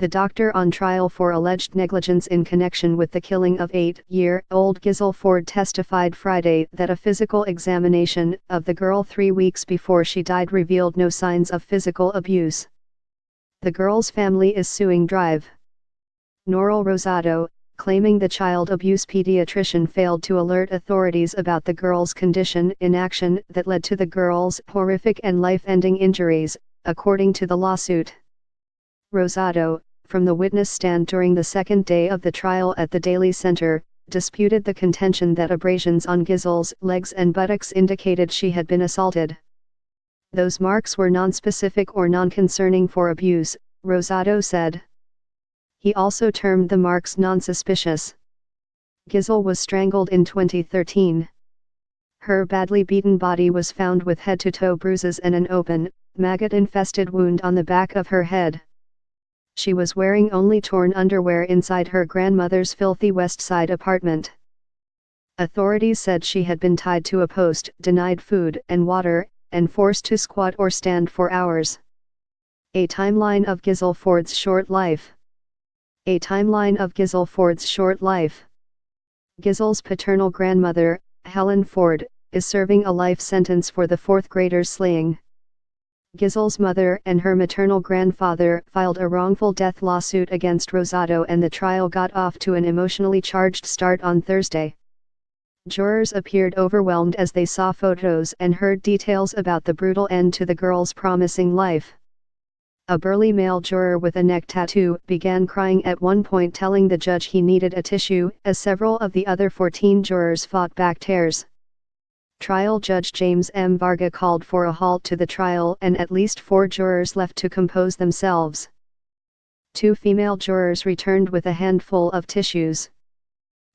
The doctor on trial for alleged negligence in connection with the killing of 8-year-old Gizzell Ford testified Friday that a physical examination of the girl 3 weeks before she died revealed no signs of physical abuse. The girl's family is suing Drive Noral Rosado, claiming the child abuse pediatrician failed to alert authorities about the girl's condition, inaction that led to the girl's horrific and life-ending injuries, according to the lawsuit. Rosado, from the witness stand during the second day of the trial at the Daly Center, disputed the contention that abrasions on Gizzell's legs and buttocks indicated she had been assaulted. Those marks were nonspecific or non-concerning for abuse, Rosado said. He also termed the marks non-suspicious. Gizzell was strangled in 2013. Her badly beaten body was found with head-to-toe bruises and an open, maggot-infested wound on the back of her head. She was wearing only torn underwear inside her grandmother's filthy West Side apartment. Authorities said she had been tied to a post, denied food and water, and forced to squat or stand for hours. A timeline of Gizzell Ford's short life. A timeline of Gizzell Ford's short life. Gizzell's paternal grandmother, Helen Ford, is serving a life sentence for the fourth grader's slaying. Gizzell's mother and her maternal grandfather filed a wrongful death lawsuit against Rosado, and the trial got off to an emotionally charged start on Thursday. Jurors appeared overwhelmed as they saw photos and heard details about the brutal end to the girl's promising life. A burly male juror with a neck tattoo began crying at one point, telling the judge he needed a tissue, as several of the other 14 jurors fought back tears. Trial Judge James M. Varga called for a halt to the trial, and at least 4 jurors left to compose themselves. 2 female jurors returned with a handful of tissues.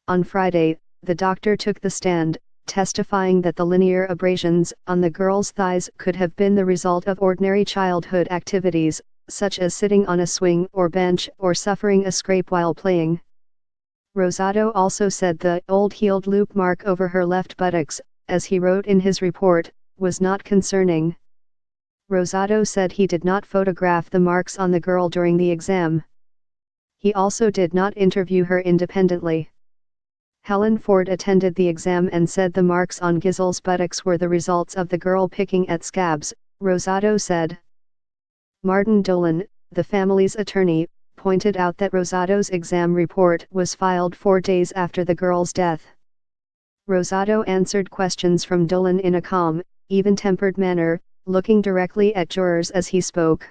On Friday, the doctor took the stand, testifying that the linear abrasions on the girl's thighs could have been the result of ordinary childhood activities, such as sitting on a swing or bench or suffering a scrape while playing. Rosado also said the old healed loop mark over her left buttocks, as he wrote in his report, was not concerning. Rosado said he did not photograph the marks on the girl during the exam. He also did not interview her independently. Helen Ford attended the exam and said the marks on Gizzell's buttocks were the results of the girl picking at scabs, Rosado said. Martin Dolan, the family's attorney, pointed out that Rosado's exam report was filed 4 days after the girl's death. Rosado answered questions from Dolan in a calm, even-tempered manner, looking directly at jurors as he spoke.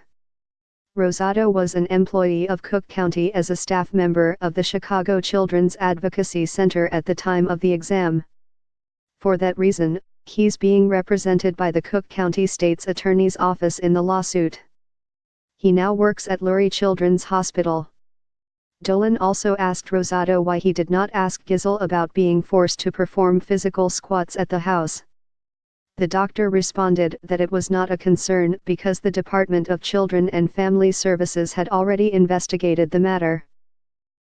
Rosado was an employee of Cook County as a staff member of the Chicago Children's Advocacy Center at the time of the exam. For that reason, he's being represented by the Cook County State's Attorney's Office in the lawsuit. He now works at Lurie Children's Hospital. Dolan also asked Rosado why he did not ask Gizzell about being forced to perform physical squats at the house. The doctor responded that it was not a concern because the Department of Children and Family Services had already investigated the matter.